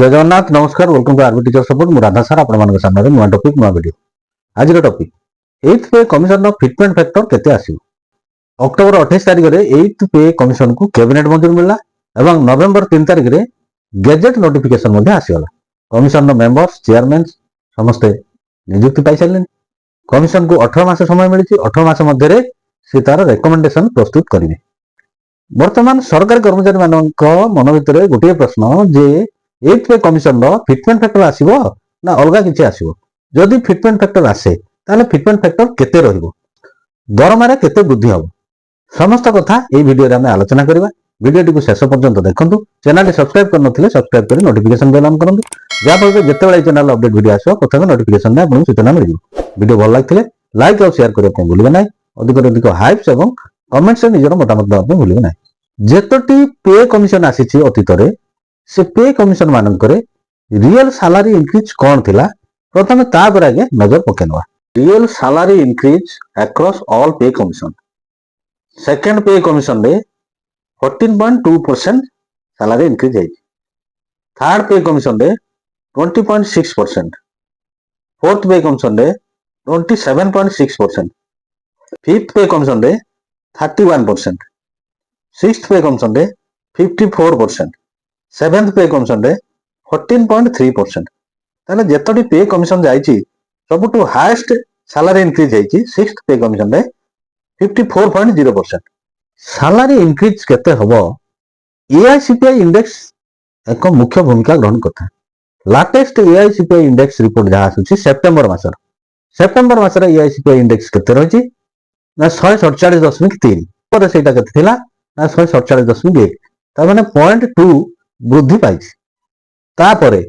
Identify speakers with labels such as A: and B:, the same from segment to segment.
A: जय जगन्नाथ नमस्कार welcome to RB teacher support मु राधा सर आपण सामने नुआ टॉपिक नुआ वीडियो आज टॉपिक 8th पे कमिशन फिटमेंट फैक्टर केते आसीबो। अक्टोबर 28 तारिख रे 8th पे कमिशन को कैबिनेट मंजूरी मिलला एवं नवेम्बर 3 तारिख रे गैजेट नोटिफिकेशन मध्ये आसीगला। कमिशन नो मेंबर्स चेयरमैन समस्त नियुक्ति पाई सारले। कमिशन को 18 मास समय मिलिछि। 18 मास मध्ये रे से तार रिकमेंडेशन प्रस्तुत करिवे। वर्तमान सरकारी कर्मचारी मानक मन भितर गोटे प्रश्न जे 8th पे कमिशन फिटमेंट फैक्टर आसीबो ना अलग किछि आसीबो। जदि फिटमेंट फैक्टर आसे ताले फिटमेंट फैक्टर केते रहिबो, दरमा रे केते वृद्धि हबो, समस्त कथा ए वीडियो रे हम आलोचना करबा। वीडियो को शेष पर्यंत देखंतु। चैनल रे सब्सक्राइब करन नथिले सब्सक्राइब करी नोटिफिकेशन बेल ऑन करंतु, जा फल जेते बेले चैनल अपडेट वीडियो आसो प्रथम नोटिफिकेशन ने आपन सूचना मिलिबो। वीडियो भल लागथिले लाइक और शेयर करियो को भूलिबे नै। अधिक हाइप्स एवं कमेंट्स रे निजर मतामत दबा को भूलिबे नै। जेतोटी पे कमिशन आसीछि अतीत रे से पे कमिशन मानकरे रियल सैलरी इंक्रीज कौन थिला प्रथम ता पर आगे नजर पकेनवा। Real salary increase across all pay commission. Second pay commission रे 14.2% सैलरी इंक्रीज है। थर्ड पे कमिशन रे 20.6%। फोर्थ पे कमिशन रे 27.6%। फिफ्थ पे कमिशन रे 31%। सिक्स्थ पे कमिशन रे 54%। सेवेंथ पे कमिशन रे 14.3%। ताले जेतोटी पे कमिशन जाईची सबटू हाईएस्ट सैलरी इंक्रीज होईची सिक्स्थ पे कमिशन रे 54.0%। सैलरी इंक्रीज केते हबो एआईसीपीआई इंडेक्स एक मुख्य भूमिका ग्रहण करता। लेटेस्ट एआईसीपीआई इंडेक्स रिपोर्ट जहा आसुची सेप्टेम्बर मासर एआईसीपीआई इंडेक्स केते रहिची ना 147.3 पर सेटा केते थिला ना 147.1 ता माने 0.2 वृद्धि पाई। तापरे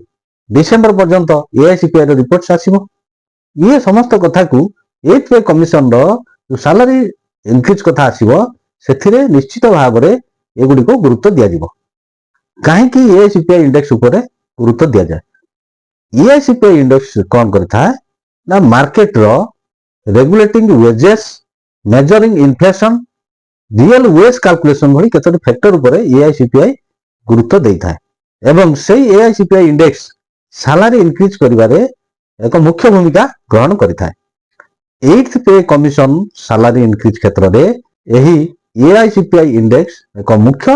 A: डिसेंबर पर्यंत एआईसीपीआई रो रिपोर्ट्स आसीबो। ये समस्त कथा को 8th पे कमिशन रो सैलरी इंक्रीज कथा आसीबो सेथिरे निश्चित भाव रे एगुडी को गुरुत्व दिया जिवो। काहे कि एआईसीपीआई इंडेक्स ऊपर गुरुत्व दिया जाय। एआईसीपीआई इंडेक्स कोन करथा ना मार्केट रो regulating wages measuring inflation real wage calculation भली केतोटी फैक्टर ऊपर एआईसीपीआई गुरुत्व देता है एवं से एआईसीपीआई इंडेक्स सैलरी इंक्रीज करिवारे एक मुख्य भूमिका ग्रहण करिता है। 8th पे कमिशन सैलरी इंक्रीज क्षेत्र रे एही एआईसीपीआई इंडेक्स एक मुख्य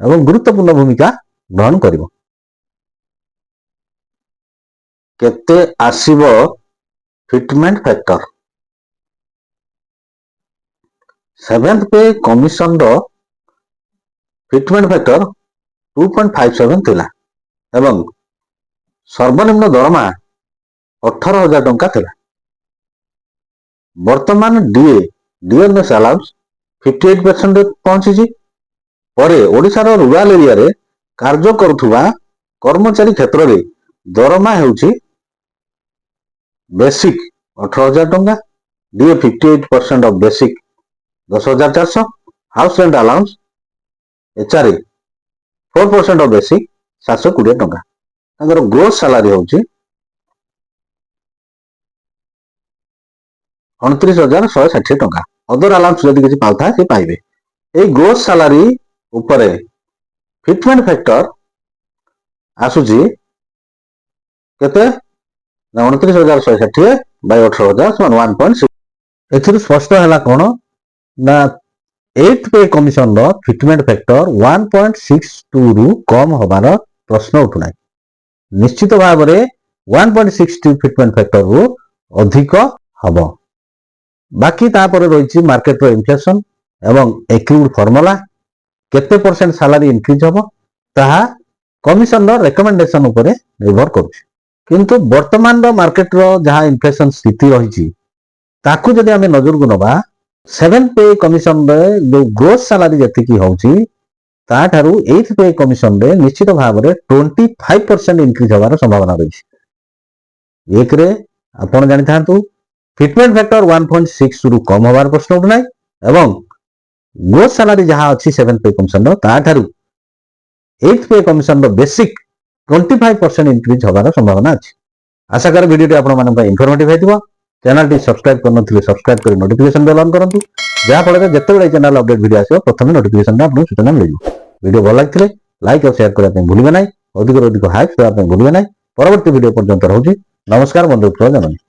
A: एवं गुरुत्वपूर्ण भूमिका ग्रहण करिवो। केते आसीबो फिटमेंट फैक्टर। 7th पे कमिशन रो फिटमेंट फैक्टर 2.57 थिला एवं सर्वनिम्न दरमा 18,000 टंका थिला। वर्तमान डीएनएस अलाउंस 58% पहुंची परे ओडिसा रो रूरल एरिया रे कार्य करुथुवा कर्मचारी क्षेत्र रे दरमा हेउची बेसिक 18,000 टंका, DA 58% of basic 10,400, house rent allowance HRA 4% of basic 720 टंका। तांकर ग्रोस सैलरी होची 29,160 टंका। अदर अलाउंस जदि किछि पाउथा से पाइबे। ए ग्रोस सैलरी ऊपर फिटमेंट फैक्टर आसुची केते 29,160 बाय 18,000 समान 1.6। एथिरु स्पष्ट हला कोन ना 8th पे कमिशन रो फिटमेंट फैक्टर 1.62 रु कम होबार प्रश्न उठुना। निश्चित भाव रे 1.62 फिटमेंट फैक्टर रु अधिक हबो। बाकी तापर रहिछि मार्केट रो इन्फ्लेशन एवं एक्रूड फार्मूला केते परसेंट सैलरी इंक्रीज हबो ताहा कमिशन रो रिकमेंडेशन ऊपर निर्भर करूछि। किंतु वर्तमान रो मार्केट रो जहा इन्फ्लेशन स्थिति रहिछि ताकू जदि हमें नजर को नबा 7th पे कमिशन रे जो ग्रोस सैलरी जति की होउची ता थारु 8th पे कमिशन रे निश्चित भाव रे 25% इंक्रीज होबार संभावना रही। एक रे आपण जानि थांतु फिटमेंट फैक्टर 1.6 रु कम होबार प्रश्न उठनाय एवं ग्रोस सैलरी जहां अछि 7th पे कमिशन रो ता थारु 8th पे कमिशन रो बेसिक 25% इंक्रीज होबार संभावना अछि। आशा कर वीडियो आपण मानन पय इन्फॉर्मेटिव हेतिबो। चैनल टी सब्सक्राइब करन थिले सब्सक्राइब करी नोटिफिकेशन बेल ऑन करंतु, जा फल रे जत्ते बेले चैनल अपडेट वीडियो आसो प्रथम नोटिफिकेशन आपन सूचना मिलिबो। वीडियो भल लागिथिले लाइक और शेयर करबा भूलिबे नै। ଅଧିକରୁ ଅଧିକ ହାଇପ୍ ଦେବା ପାଇଁ ଭୁଲିବେ ନାହିଁ। ପରବର୍ତ୍ତୀ ଭିଡିଓ ପର୍ଯ୍ୟନ୍ତ ରହୁଛି। ନମସ୍କାର ବନ୍ଧୁ, ଜୟ ଜଗନ୍ନାଥ।